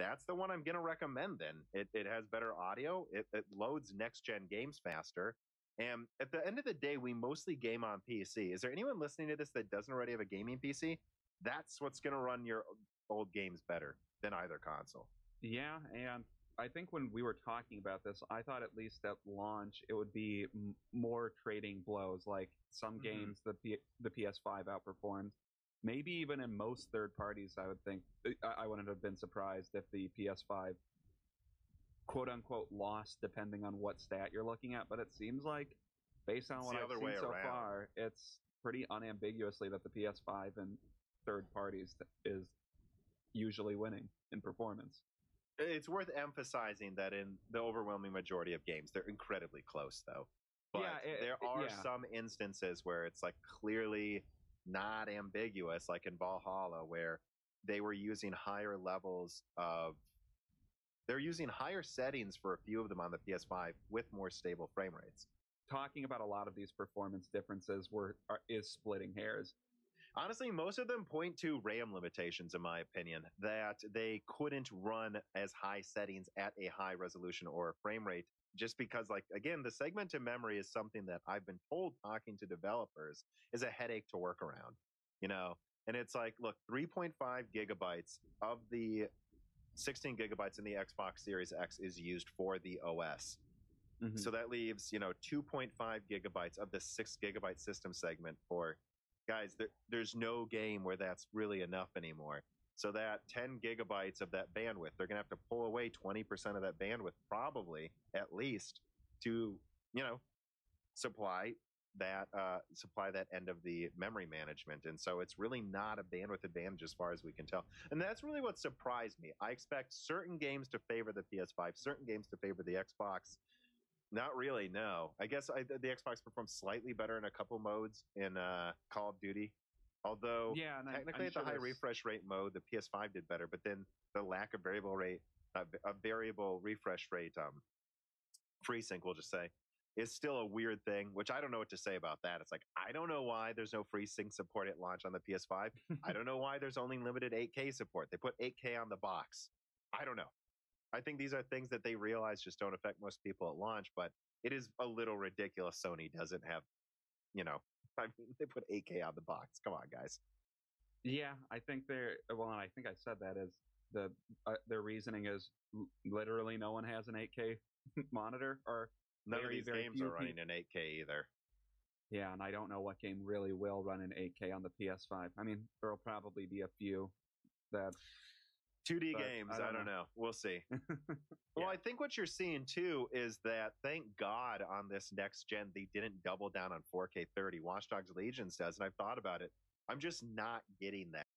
that's the one I'm going to recommend then. It has better audio. It loads next gen games faster. And at the end of the day, we mostly game on PC. Is there anyone listening to this that doesn't already have a gaming PC? That's what's going to run your old games better than either console. Yeah, and I think when we were talking about this, I thought at least at launch it would be more trading blows. Like some games the PS5 outperformed. Maybe even in most third parties, I would think I wouldn't have been surprised if the PS5 quote unquote lost, depending on what stat you're looking at. But it seems like, based on It's what the I've other seen way so around. far, it's pretty unambiguously that the PS5 and third parties is usually winning in performance. It's worth emphasizing that in the overwhelming majority of games, they're incredibly close, though. But there are some instances where it's like clearly not ambiguous, like in Valhalla, where they were using higher levels of. They're using higher settings for a few of them on the PS5 with more stable frame rates. Talking about a lot of these performance differences is splitting hairs. Honestly, most of them point to RAM limitations, in my opinion, that they couldn't run as high settings at a high resolution or frame rate just because, like, again, the segmented memory is something that I've been told talking to developers is a headache to work around, you know? And it's like, look, 3.5 gigabytes of the 16 gigabytes in the Xbox Series X is used for the OS. Mm-hmm. So that leaves, 2.5 gigabytes of the 6 gigabyte system segment for guys. There's no game where that's really enough anymore. So that 10 gigabytes of that bandwidth, they're going to have to pull away 20% of that bandwidth, probably at least, to, supply that end of the memory management. And so it's really not a bandwidth advantage as far as we can tell. And that's really what surprised me. I expect certain games to favor the PS5, certain games to favor the Xbox. Not really, no. I guess the Xbox performs slightly better in a couple modes in Call of Duty. Although, technically at the high refresh rate mode, the PS5 did better. But then the lack of variable refresh rate FreeSync, we'll just say, is still a weird thing, which I don't know what to say about that. It's like, I don't know why there's no FreeSync support at launch on the PS5. I don't know why there's only limited 8K support. They put 8K on the box. I don't know. I think these are things that they realize just don't affect most people at launch, but it is a little ridiculous Sony doesn't have, I mean, they put 8K on the box. Come on, guys. Yeah, I think I think I said that is their reasoning is literally no one has an 8K monitor, or none of these games are running in 8K either. Yeah, and I don't know what game really will run in 8K on the PS5. I mean, there'll probably be a few that 2D games, I don't know. We'll see. Well, I think what you're seeing too is that, thank God, on this next gen they didn't double down on 4K 30. Watch Dogs Legions does, and I've thought about it. I'm just not getting that.